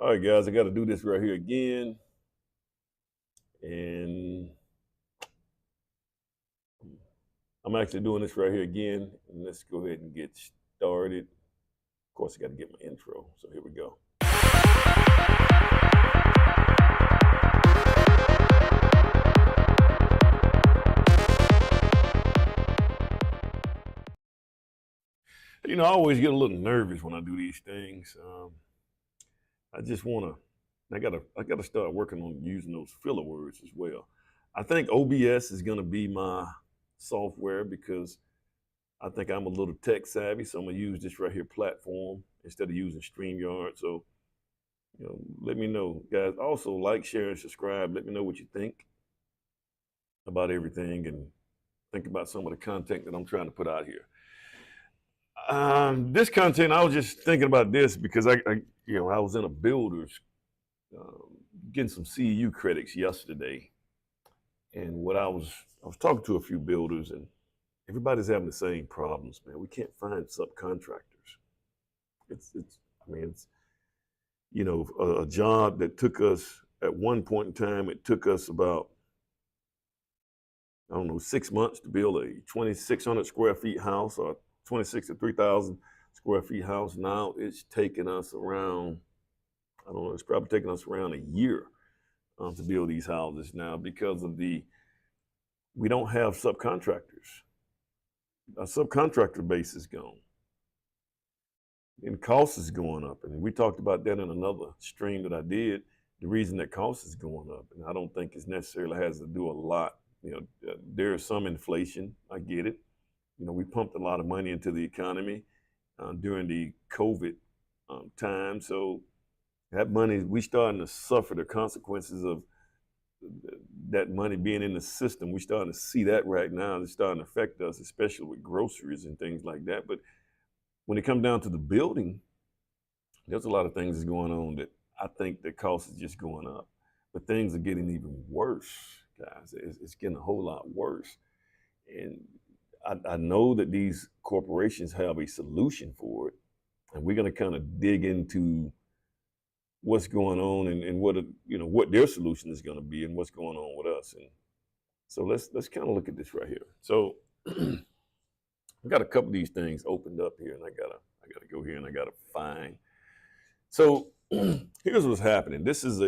All right, guys, I got to do this right here again. And I'm actually doing this right here again. And let's go ahead and get started. Of course, I got to get my intro. So here we go. You know, I always get a little nervous when I do these things. I just want to. I gotta start working on using those filler words as well. I think OBS is gonna be my software because I think I'm a little tech savvy, so I'm gonna use this right here platform instead of using StreamYard. So, let me know, guys. Also, like, share, and subscribe. Let me know what you think about everything and think about some of the content that I'm trying to put out here. This content, I was just thinking about this because I was in a builder's getting some CEU credits yesterday, and I was talking to a few builders, and everybody's having the same problems, man. We can't find subcontractors. It's a job that took us at one point in time. It took us about 6 months to build a 2,600 square feet house or 26 to 3,000 square feet house. Now it's taking us around, I don't know, it's probably taking us around a year to build these houses now because of we don't have subcontractors. Our subcontractor base is gone. And cost is going up. And we talked about that in another stream that I did. The reason that cost is going up, and I don't think it necessarily has to do a lot. There is some inflation. I get it. We pumped a lot of money into the economy during the COVID time. So that money, we starting to suffer the consequences of that money being in the system. We're starting to see that right now. It's starting to affect us, especially with groceries and things like that. But when it comes down to the building, there's a lot of things that's going on that I think the cost is just going up. But things are getting even worse, guys. It's getting a whole lot worse. And I know that these corporations have a solution for it. And we're going to kind of dig into what's going on and what their solution is going to be and what's going on with us. And so let's kind of look at this right here. So I got a couple of these things opened up here, and I gotta go here and I gotta find. So here's what's happening. This is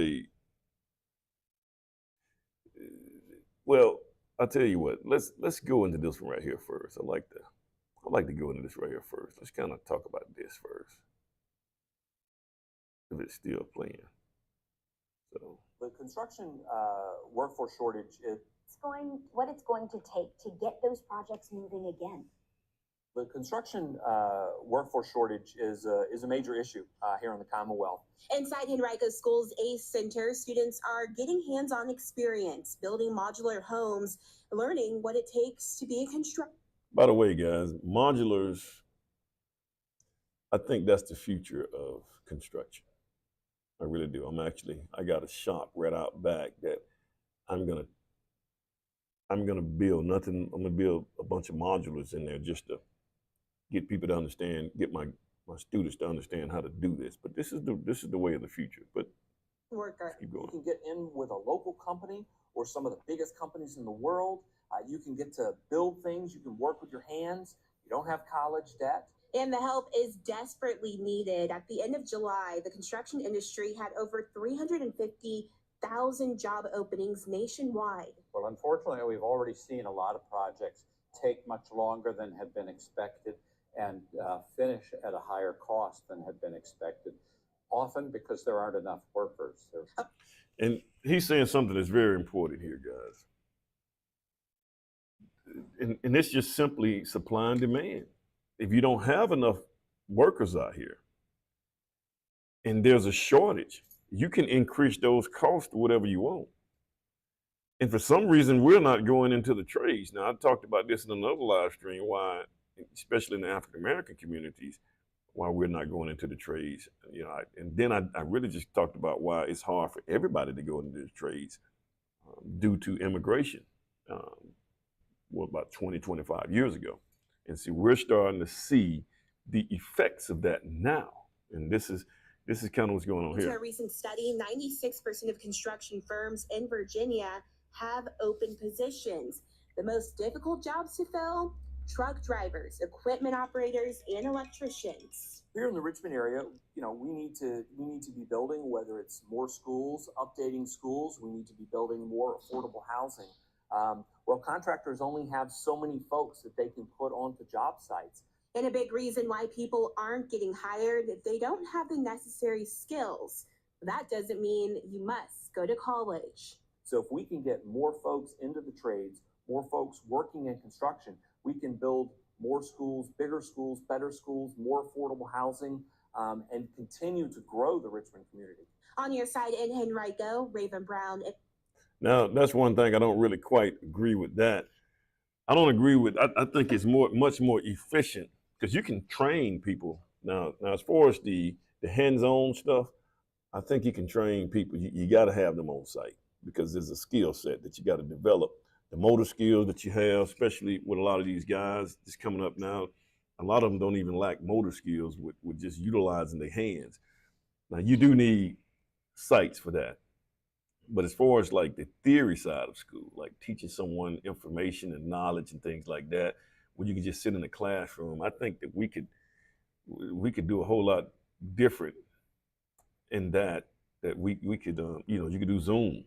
I'll tell you what. Let's go into this one right here first. I like to go into this right here first. Let's kind of talk about this first. If it's still playing. So the construction workforce shortage what it's going to take to get those projects moving again. The construction workforce shortage is a major issue here in the Commonwealth. Inside Henrico School's ACE Center, students are getting hands-on experience, building modular homes, learning what it takes to be a constructor. By the way, guys, modulars, I think that's the future of construction. I really do. I got a shop right out back that I'm gonna build nothing. I'm gonna build a bunch of modulars in there just to get people to understand, get my students to understand how to do this. But this is the way of the future. But worker. You can get in with a local company or some of the biggest companies in the world. You can get to build things. You can work with your hands. You don't have college debt. And the help is desperately needed. At the end of July, the construction industry had over 350,000 job openings nationwide. Well, unfortunately, we've already seen a lot of projects take much longer than had been expected and finish at a higher cost than had been expected, often because there aren't enough workers. And he's saying something that's very important here, guys. And it's just simply supply and demand. If you don't have enough workers out here and there's a shortage, you can increase those costs to whatever you want. And for some reason, we're not going into the trades. Now, I talked about this in another live stream, why, especially in the African-American communities, why we're not going into the trades. And then I really just talked about why it's hard for everybody to go into the trades due to immigration, about 20, 25 years ago. And see, we're starting to see the effects of that now. And this is this is kind of what's going on To a here. recent study, 96% of construction firms in Virginia have open positions. The most difficult jobs to fill: truck drivers, equipment operators, and electricians. Here in the Richmond area, we need to be building, whether it's more schools, updating schools. We need to be building more affordable housing. Well, contractors only have so many folks that they can put onto job sites. And a big reason why people aren't getting hired, they don't have the necessary skills. That doesn't mean you must go to college. So if we can get more folks into the trades, more folks working in construction, we can build more schools, bigger schools, better schools, more affordable housing, and continue to grow the Richmond community. On your side in Henrico, Raven Brown. Now, that's one thing I don't really quite agree with that. I don't agree with, I think it's much more efficient because you can train people. Now as far as the hands-on stuff, I think you can train people. You got to have them on site because there's a skill set that you got to develop. The motor skills that you have, especially with a lot of these guys that's coming up now, a lot of them don't even lack motor skills with just utilizing their hands. Now, you do need sites for that. But as far as like the theory side of school, like teaching someone information and knowledge and things like that, where you can just sit in the classroom, I think that we could do a whole lot different in that we could, you could do Zoom.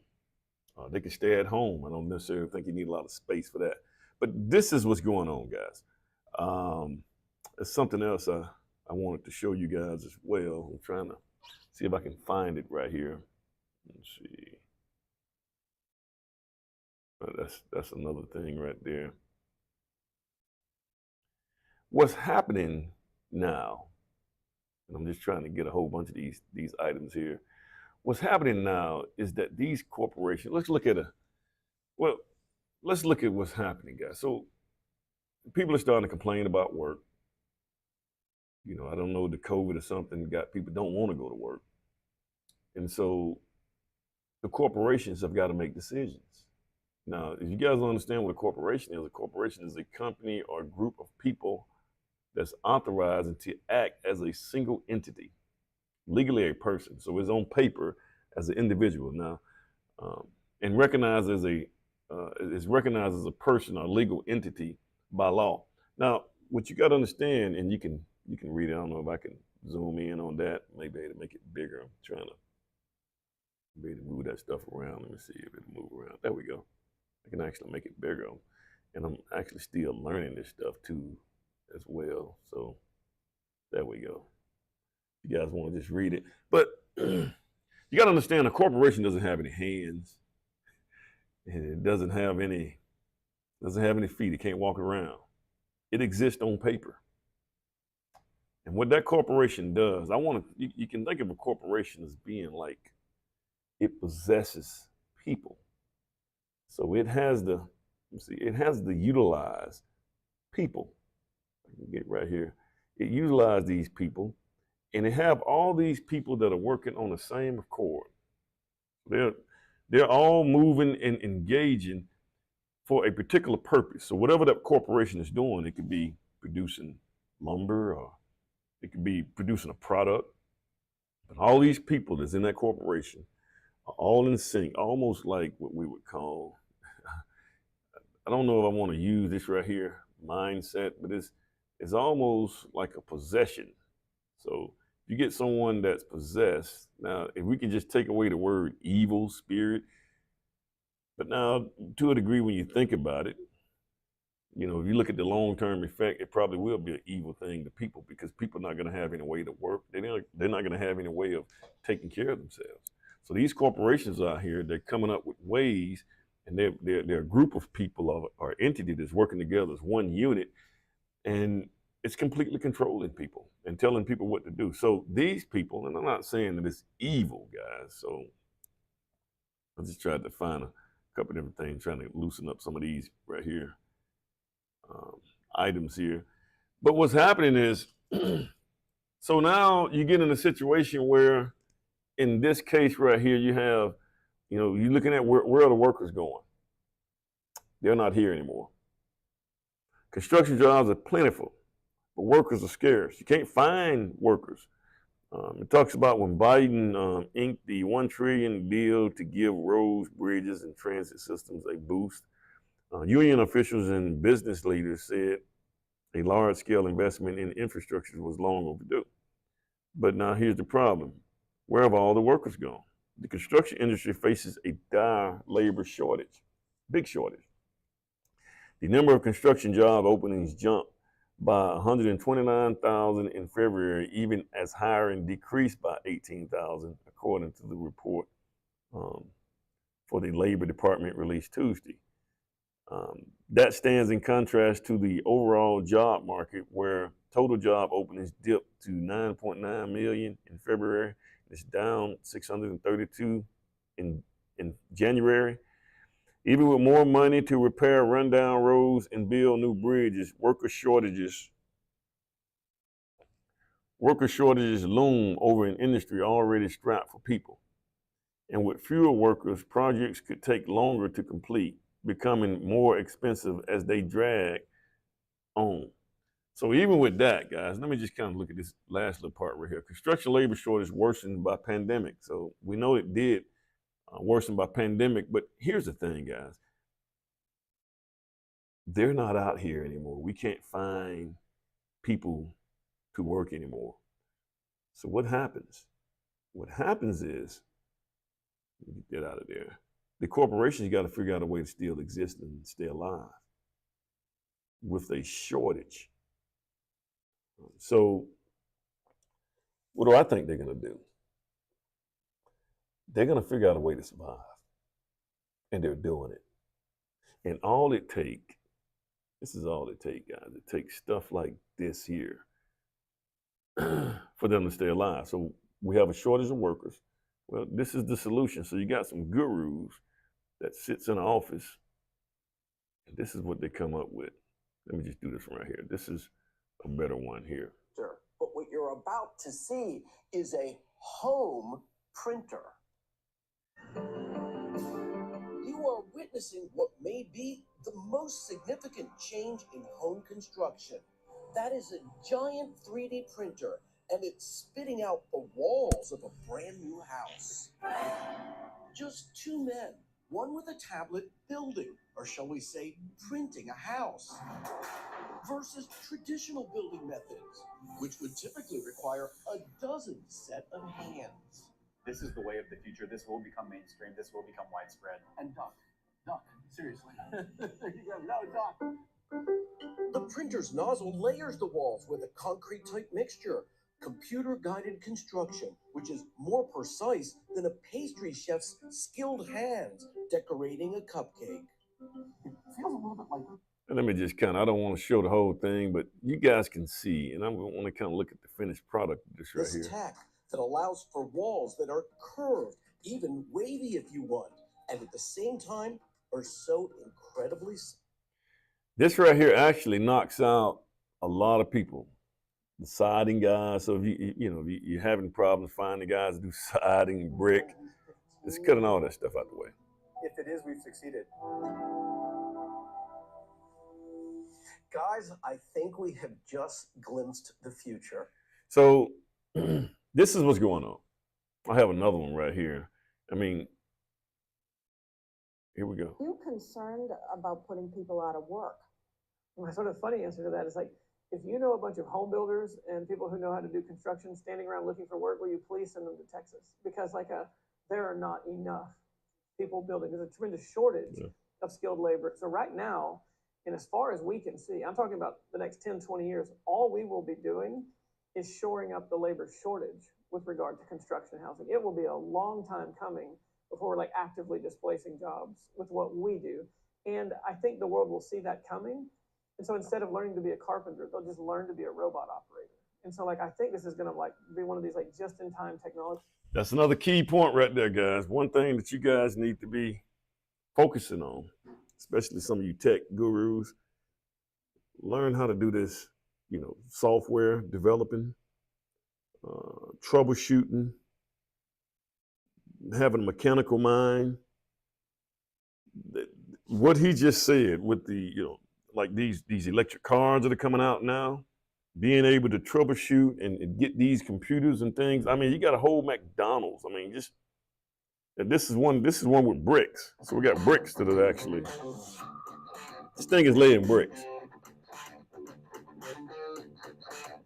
They can stay at home. I don't necessarily think you need a lot of space for that. But this is what's going on, guys. There's something else I wanted to show you guys as well. I'm trying to see if I can find it right here. Let's see. That's another thing right there. What's happening now, and I'm just trying to get a whole bunch of these items here. What's happening now is that these corporations, let's look at what's happening, guys. So people are starting to complain about work. I don't know, the COVID or something got people don't want to go to work. And so the corporations have got to make decisions. Now, if you guys don't understand what a corporation is a company or a group of people that's authorized to act as a single entity, legally a person. So it's on paper as an individual now, and recognized as is recognized as a person or legal entity by law. Now, what you got to understand, and you can read it. I don't know if I can zoom in on that. Maybe to make it bigger. I'm trying to move that stuff around. Let me see if it'll move around. There we go. I can actually make it bigger, and I'm actually still learning this stuff too, as well. So there we go. You guys want to just read it, but you got to understand a corporation doesn't have any hands, and it doesn't have any feet. It can't walk around. It exists on paper. And what that corporation does, you can think of a corporation as being like it possesses people. So it has to utilize people. I can get right here. It utilizes these people, and it have all these people that are working on the same accord. They're all moving and engaging for a particular purpose. So whatever that corporation is doing, it could be producing lumber, or it could be producing a product. But all these people that's in that corporation are all in sync, almost like what we would call, I don't know if I want to use this right here, mindset, but it's almost like a possession. So if you get someone that's possessed, now if we can just take away the word evil spirit, but now to a degree when you think about it, if you look at the long-term effect, it probably will be an evil thing to people because people are not going to have any way to work. They're not going to have any way of taking care of themselves. So these corporations out here, they're coming up with ways, and they're a group of people or entity that's working together as one unit, and it's completely controlling people and telling people what to do. So these people, and I'm not saying that it's evil, guys. So I just tried to find a couple of different things, trying to loosen up some of these right here, items here. But what's happening is, so now you get in a situation where, in this case right here, you have, you're looking at where are the workers going? They're not here anymore. Construction jobs are plentiful, but workers are scarce. You can't find workers. It talks about when Biden inked the $1 trillion deal to give roads, bridges, and transit systems a boost. Union officials and business leaders said a large-scale investment in infrastructure was long overdue. But now here's the problem. Where have all the workers gone? The construction industry faces a dire labor shortage, big shortage. The number of construction job openings jumped by 129,000 in February, even as hiring decreased by 18,000, according to the report for the Labor Department released Tuesday. That stands in contrast to the overall job market, where total job openings dipped to 9.9 million in February. It's down 632 in January. Even with more money to repair rundown roads and build new bridges, worker shortages loom over an industry already strapped for people. And with fewer workers, projects could take longer to complete, becoming more expensive as they drag on. So even with that, guys, let me just kind of look at this last little part right here. Construction labor shortage worsened by pandemic. So we know it did worsen by pandemic, but here's the thing, guys. They're not out here anymore. We can't find people to work anymore. So what happens? What happens is, get out of there. The corporations got to figure out a way to still exist and stay alive with a shortage. So what do I think they're going to do? They're going to figure out a way to survive. And they're doing it. And all it takes, this is all it takes, guys. It takes stuff like this here for them to stay alive. So we have a shortage of workers. Well, this is the solution. So you got some gurus that sits in an office, and this is what they come up with. Let me just do this one right here. This is a better one here. Sure. But what you're about to see is a home printer. You are witnessing what may be the most significant change in home construction. That is a giant 3D printer, and it's spitting out the walls of a brand new house. Just two men, one with a tablet building, or shall we say, printing a house, versus traditional building methods, which would typically require a dozen set of hands. This is the way of the future. This will become mainstream. This will become widespread. And Doc, seriously. Doc. The printer's nozzle layers the walls with a concrete-type mixture. Computer-guided construction, which is more precise than a pastry chef's skilled hands decorating a cupcake. It feels a little bit like... And let me just I don't want to show the whole thing, but you guys can see, and I want to kind of look at the finished product of this right here. This tack that allows for walls that are curved, even wavy if you want, and at the same time are so incredibly... This right here actually knocks out a lot of people. The siding guys, so if you're having problems finding guys to do siding, brick, it's cutting all that stuff out the way. If it is, we've succeeded. Guys, I think we have just glimpsed the future. So this is what's going on. I have another one right here. I mean, here we go. Are you concerned about putting people out of work? My sort of funny answer to that is like, if you know a bunch of home builders and people who know how to do construction standing around looking for work, will you please send them to Texas? Because there are not enough people building. There's a tremendous shortage of skilled labor. So right now, and as far as we can see, I'm talking about the next 10, 20 years, all we will be doing is shoring up the labor shortage with regard to construction housing. It will be a long time coming before we're actively displacing jobs with what we do. And I think the world will see that coming. And so instead of learning to be a carpenter, they'll just learn to be a robot operator. And so I think this is going to be one of these just-in-time technology. That's another key point right there, guys. One thing that you guys need to be focusing on, especially some of you tech gurus, learn how to do this, software developing, troubleshooting, having a mechanical mind. What he just said with the, like these electric cars that are coming out now, being able to troubleshoot and get these computers and things. I mean, you got a whole McDonald's. I mean, just and this is one with bricks. So we got bricks that are actually. This thing is laying bricks.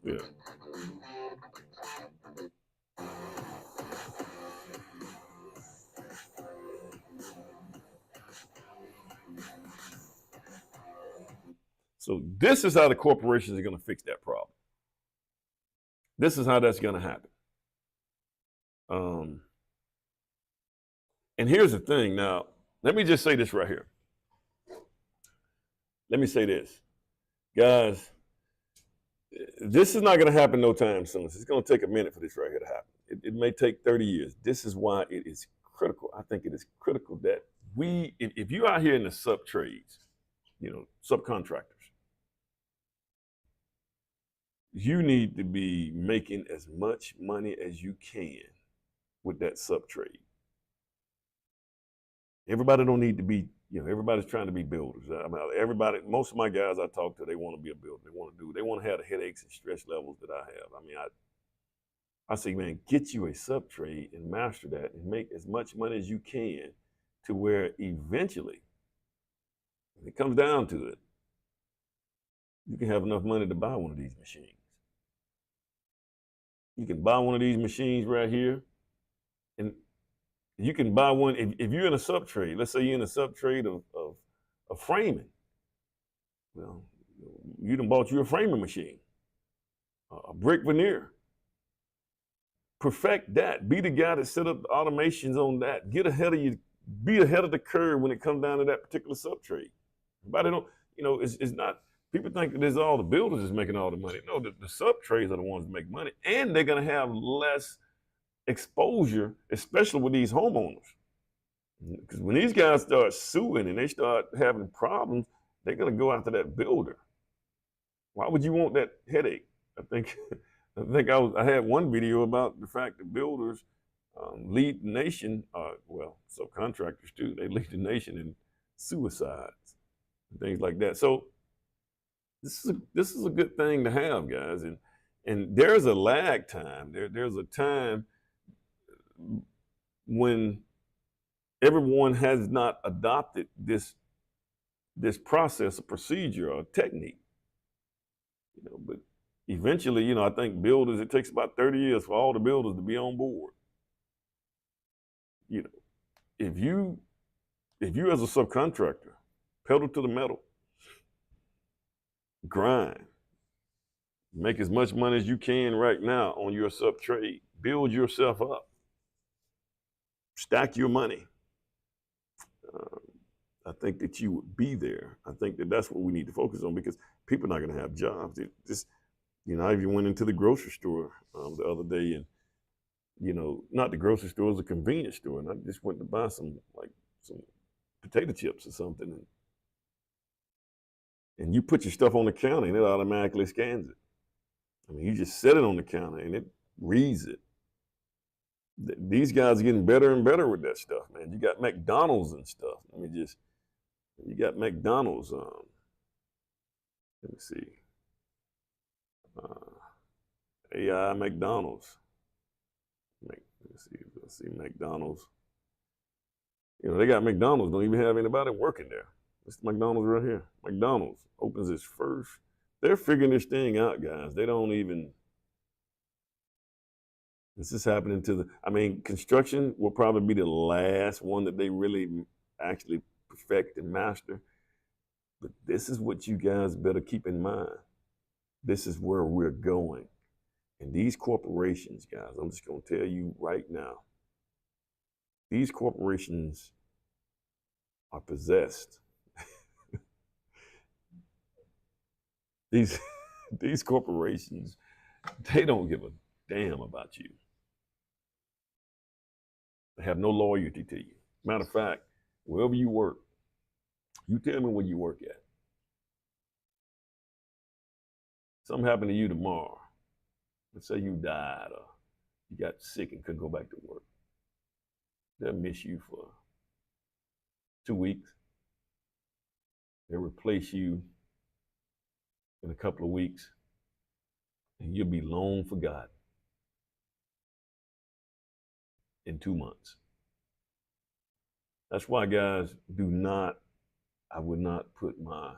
Yeah. So this is how the corporations are going to fix that problem. This is how that's going to happen. And here's the thing. Now, let me just say this right here. Let me say this, guys. This is not going to happen no time soon. It's going to take a minute for this right here to happen. It may take 30 years. This is why it is critical. I think it is critical that if you're out here in the sub trades, subcontractors, you need to be making as much money as you can with that sub trade. Everybody don't need to be, everybody's trying to be builders. I mean, most of my guys I talk to, they want to be a builder. They want to have the headaches and stress levels that I have. I mean, I say, man, get you a sub trade and master that and make as much money as you can to where eventually, when it comes down to it, you can have enough money to buy one of these machines. You can buy one of these machines right here, and you can buy one if you're in a sub trade. Let's say you're in a sub trade of framing. Well, you done bought you a framing machine, a brick veneer. Perfect that. Be the guy that set up the automations on that. Get ahead of you. Be ahead of the curve when it comes down to that particular sub trade. Everybody don't. It's not. People think that there's all the builders is making all the money. No, the sub trades are the ones that make money, and they're gonna have less exposure, especially with these homeowners. Because when these guys start suing and they start having problems, they're gonna go after that builder. Why would you want that headache? I had one video about the fact that builders lead the nation. Subcontractors too. They lead the nation in suicides and things like that. So this is a good thing to have, guys. And there's a lag time. There's a time when everyone has not adopted this process, a procedure, or a technique. But eventually, I think builders, it takes about 30 years for all the builders to be on board. If you as a subcontractor, pedal to the metal, grind, make as much money as you can right now on your sub trade, build yourself up, stack your money. I think that you would be there. I think that that's what we need to focus on, because people are not going to have jobs. I even went into the grocery store the other day, and not the grocery store, it was a convenience store, and I just went to buy some potato chips or something, and you put your stuff on the counter and it automatically scans it. I mean, you just set it on the counter and it reads it. These guys are getting better and better with that stuff, man. You got McDonald's and stuff. You got McDonald's. Let me see. AI McDonald's. Let's see, McDonald's. They got McDonald's, don't even have anybody working there. It's McDonald's right here. McDonald's opens its first. They're figuring this thing out, guys. They don't even. This is happening construction will probably be the last one that they really actually perfect and master. But this is what you guys better keep in mind. This is where we're going. And these corporations, guys, I'm just going to tell you right now, these corporations are possessed. These corporations, they don't give a damn about you. They have no loyalty to you. Matter of fact, wherever you work, you tell me where you work at. Something happened to you tomorrow. Let's say you died or you got sick and couldn't go back to work. They'll miss you for 2 weeks. They'll replace you in a couple of weeks. and you'll be long forgotten in 2 months. That's why, guys, I would not put my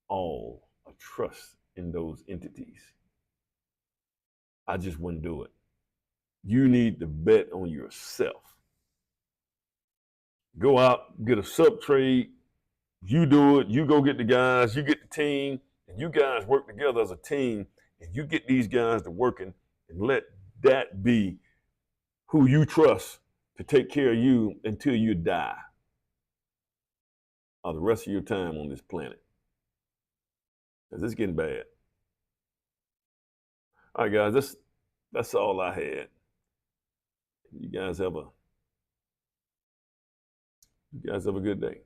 all of trust in those entities. I just wouldn't do it. You need to bet on yourself. Go out, get a sub trade. You do it. You go get the guys. You get the team, and you guys work together as a team. And you get these guys to working, and let that be who you trust to take care of you until you die, or the rest of your time on this planet. Because it's getting bad. All right, guys, that's all I had. You guys have a good day.